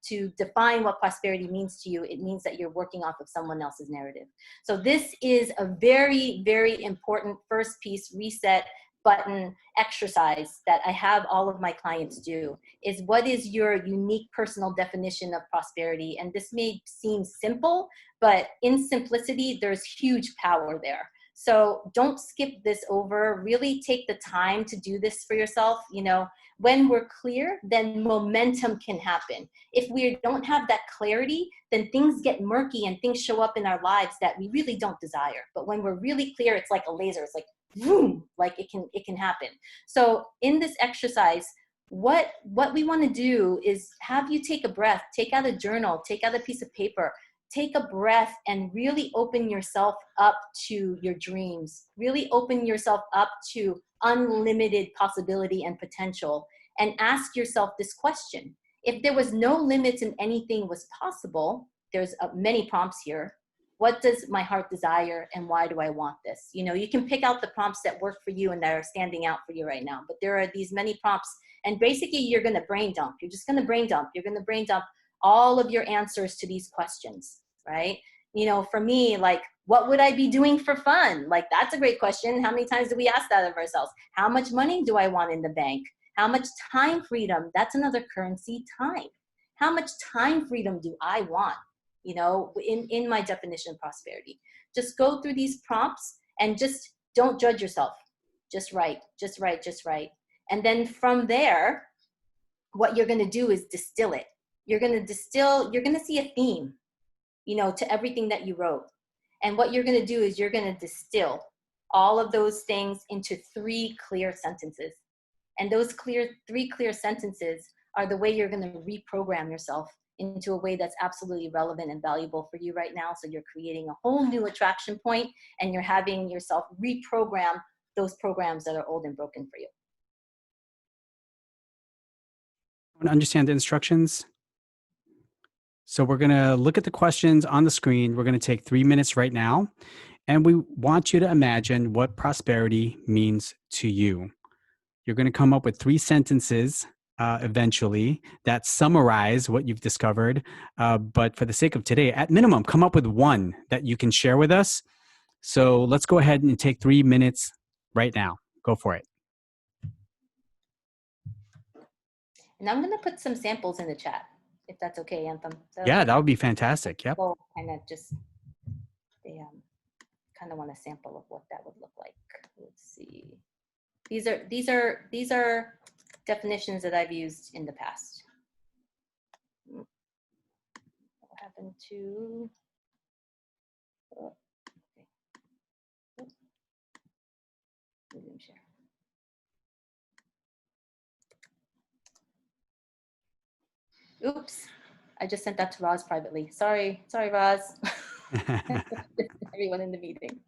to define what prosperity means to you, it means that you're working off of someone else's narrative. So this is a very, very important first piece, reset button exercise that I have all of my clients do, is what is your unique personal definition of prosperity? And this may seem simple, but in simplicity, there's huge power there. So don't skip this over. Really take the time to do this for yourself. You know, when we're clear, then momentum can happen. If we don't have that clarity, then things get murky and things show up in our lives that we really don't desire. But when we're really clear, it's like a laser. It's like, boom, like it can happen. So in this exercise, what we want to do is have you take a breath, take out a journal, take out a piece of paper, take a breath and really open yourself up to your dreams. Really open yourself up to unlimited possibility and potential, and ask yourself this question. If there was no limits and anything was possible, there's many prompts here. What does my heart desire and why do I want this? You know, you can pick out the prompts that work for you and that are standing out for you right now, but there are these many prompts, and basically you're going to brain dump. You're just going to brain dump. You're going to brain dump all of your answers to these questions, right? You know, for me, like, what would I be doing for fun? Like, that's a great question. How many times do we ask that of ourselves? How much money do I want in the bank? How much time freedom? That's another currency, time. How much time freedom do I want? You know, in my definition of prosperity. Just go through these prompts and just don't judge yourself. Just write, just write, just write. And then from there, what you're going to do is distill it. You're going to distill, you're going to see a theme, you know, to everything that you wrote. And what you're going to do is you're going to distill all of those things into 3 clear sentences. And those three clear sentences are the way you're going to reprogram yourself into a way that's absolutely relevant and valuable for you right now. So you're creating a whole new attraction point, and you're having yourself reprogram those programs that are old and broken for you. Want to understand the instructions? So we're going to look at the questions on the screen. We're going to take 3 minutes right now, and we want you to imagine what prosperity means to you. You're going to come up with 3 sentences eventually that summarize what you've discovered. But for the sake of today, at minimum, come up with 1 that you can share with us. So let's go ahead and take 3 minutes right now. Go for it. And I'm going to put some samples in the chat, if that's okay, Anthem. Yeah, that would be fantastic. Yep. People kind of just, they kind of want a sample of what that would look like. Let's see. These are definitions that I've used in the past. What happened to? Oh, okay. Medium share. Oops, I just sent that to Roz privately. Sorry, Roz. Everyone in the meeting.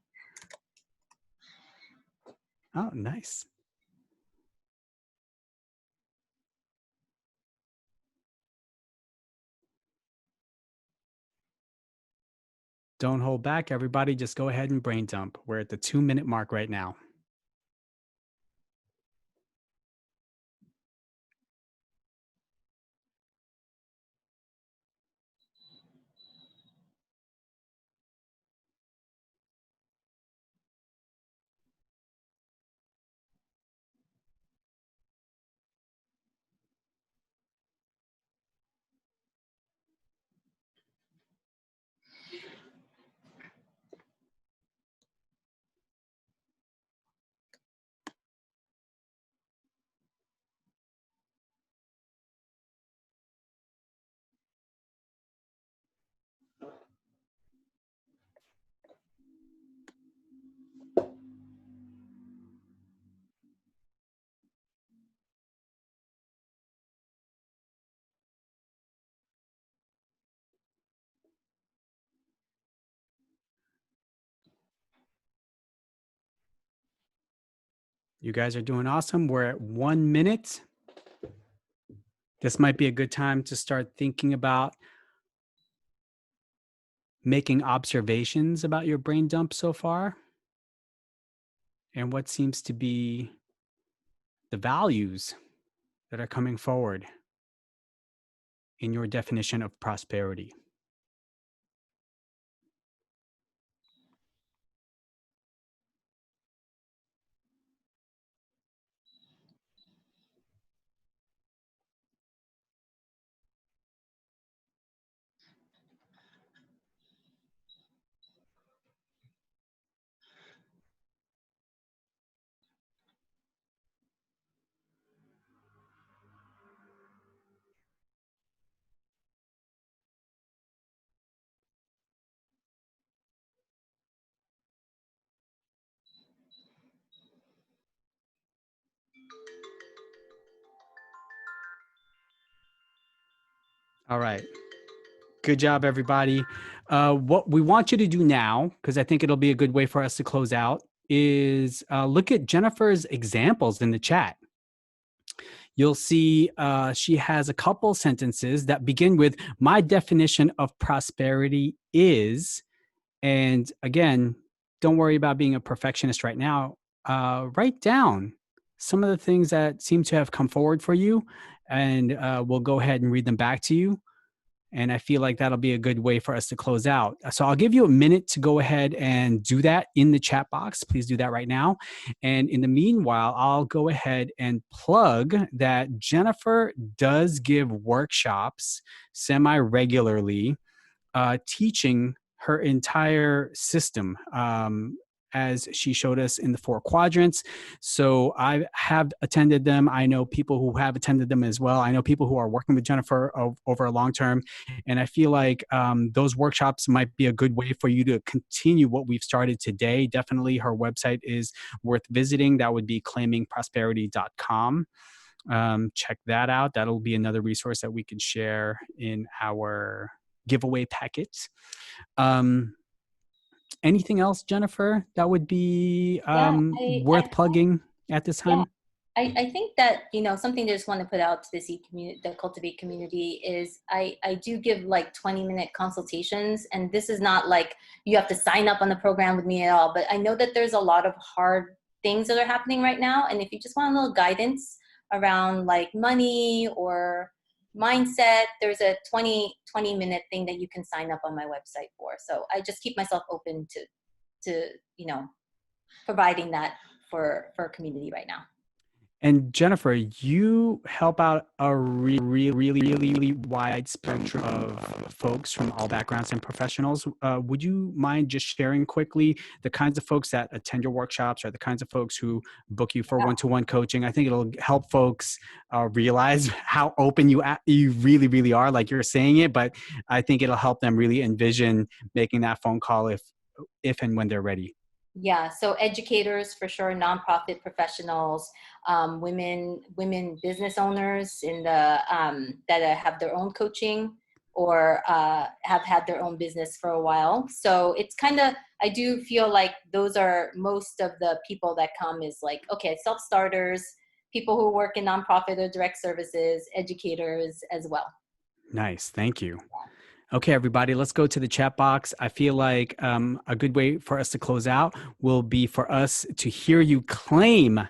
Oh, nice. Don't hold back, everybody. Just go ahead and brain dump. We're at the 2-minute mark right now. You guys are doing awesome. We're at 1 minute. This might be a good time to start thinking about making observations about your brain dump so far and what seems to be the values that are coming forward in your definition of prosperity. All right. Good job, everybody. What we want you to do now, because I think it'll be a good way for us to close out, is look at Jennifer's examples in the chat. You'll see she has a couple sentences that begin with, my definition of prosperity is, and again, don't worry about being a perfectionist right now. Write down some of the things that seem to have come forward for you, and we'll go ahead and read them back to you. And I feel like that'll be a good way for us to close out. So I'll give you a minute to go ahead and do that in the chat box. Please do that right now. And in the meanwhile, I'll go ahead and plug that Jennifer does give workshops semi-regularly, teaching her entire system, as she showed us in the 4 quadrants. So I have attended them. I know people who have attended them as well. I know people who are working with Jennifer over a long term. And I feel like those workshops might be a good way for you to continue what we've started today. Definitely her website is worth visiting. That would be claimingprosperity.com. Check that out. That'll be another resource that we can share in our giveaway packets. Anything else, Jennifer, that would be worth plugging at this time? Yeah. I think that, something I just want to put out to the Cultivate community is I do give like 20-minute consultations, and this is not like you have to sign up on the program with me at all, but I know that there's a lot of hard things that are happening right now. And if you just want a little guidance around like money or mindset, there's a 20-minute thing that you can sign up on my website for. So I just keep myself open to providing that for a community right now. And Jennifer, you help out a really wide spectrum of folks from all backgrounds and professionals. Would you mind just sharing quickly the kinds of folks that attend your workshops or the kinds of folks who book you for one-to-one coaching? I think it'll help folks realize how open you really are, like you're saying it, but I think it'll help them really envision making that phone call if and when they're ready. Yeah, so educators for sure, nonprofit professionals, women business owners in the that have their own coaching or have had their own business for a while. So it's kind of, I do feel like those are most of the people that come is like, okay, self-starters, people who work in nonprofit or direct services, educators as well. Nice, thank you. Okay, everybody, let's go to the chat box. I feel like a good way for us to close out will be for us to hear you claim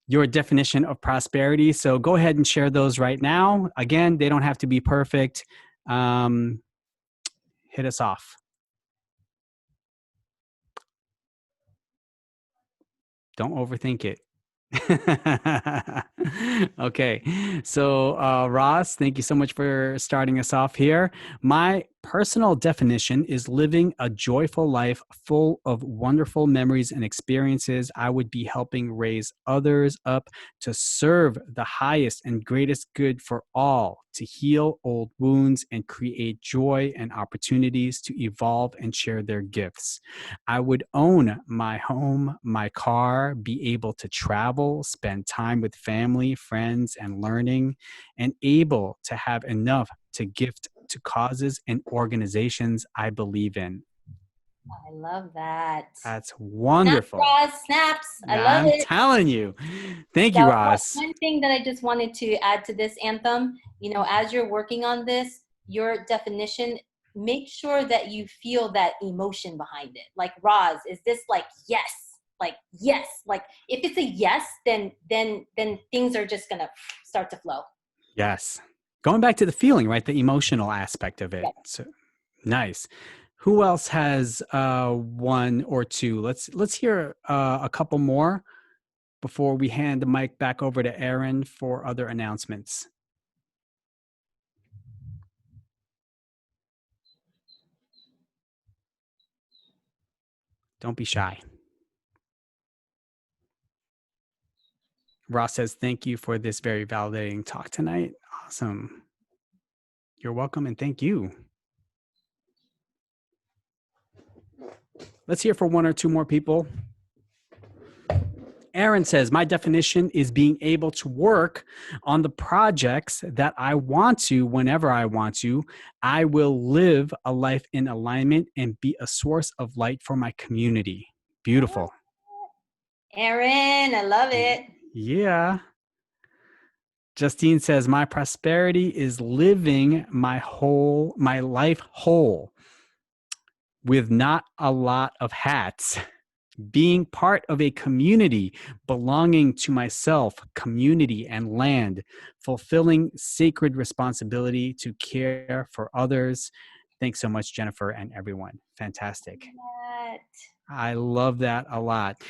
your definition of prosperity. So go ahead and share those right now. Again, they don't have to be perfect. Hit us off. Don't overthink it. Okay, so Ross, thank you so much for starting us off here. My personal definition is living a joyful life full of wonderful memories and experiences. I would be helping raise others up to serve the highest and greatest good for all, to heal old wounds and create joy and opportunities to evolve and share their gifts. I would own my home, my car, be able to travel, spend time with family, friends, and learning, and able to have enough to gift to causes and organizations I believe in. I love that. That's wonderful. Snaps. I love it. I'm telling you. Thank you, Ross. One thing that I just wanted to add to this, Anthem, as you're working on this, your definition, make sure that you feel that emotion behind it. Like, Roz, is this like yes? Like, yes. Like, if it's a yes, then things are just gonna start to flow. Yes. Going back to the feeling, right? The emotional aspect of it. Yes. So, nice. Who else has one or two? Let's hear a couple more before we hand the mic back over to Aaron for other announcements. Don't be shy. Ross says, thank you for this very validating talk tonight. Awesome. You're welcome, and thank you. Let's hear for one or two more people. Aaron says, my definition is being able to work on the projects that I want to whenever I want to. I will live a life in alignment and be a source of light for my community. Beautiful. Aaron, I love it. Yeah. Justine says, my prosperity is living my life whole with not a lot of hats. Being part of a community, belonging to myself, community, and land, fulfilling sacred responsibility to care for others. Thanks so much, Jennifer, and everyone. Fantastic. I love that a lot.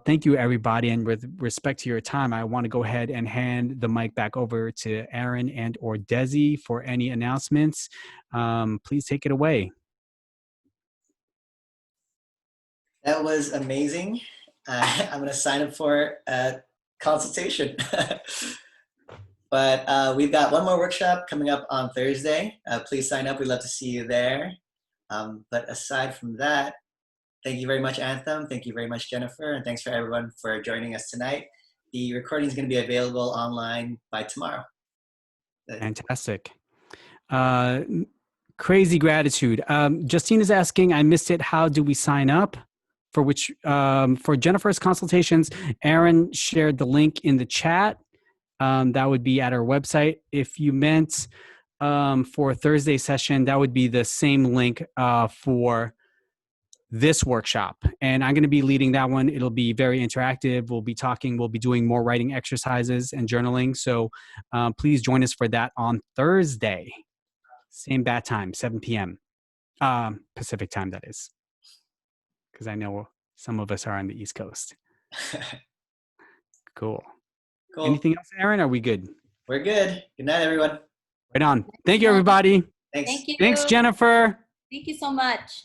Thank you, everybody. And with respect to your time, I want to go ahead and hand the mic back over to Aaron and or Desi for any announcements. Please take it away. That was amazing. I'm going to sign up for a consultation. But we've got one more workshop coming up on Thursday. Please sign up. We'd love to see you there. But aside from that, thank you very much, Anthem. Thank you very much, Jennifer. And thanks for everyone for joining us tonight. The recording is going to be available online by tomorrow. Fantastic. Crazy gratitude. Justine is asking, I missed it. How do we sign up? For which, for Jennifer's consultations, Aaron shared the link in the chat. That would be at our website. If you meant for a Thursday session, that would be the same link for this workshop. And I'm going to be leading that one. It'll be very interactive. We'll be talking, we'll be doing more writing exercises and journaling. So please join us for that on Thursday. Same bat time, 7 p.m. Pacific time, that is. Because I know some of us are on the East Coast. Cool. Anything else, Aaron? Are we good? We're good. Good night, everyone. Right on. Thank you, everybody. Thanks. Thank you. Thanks, Jennifer. Thank you so much.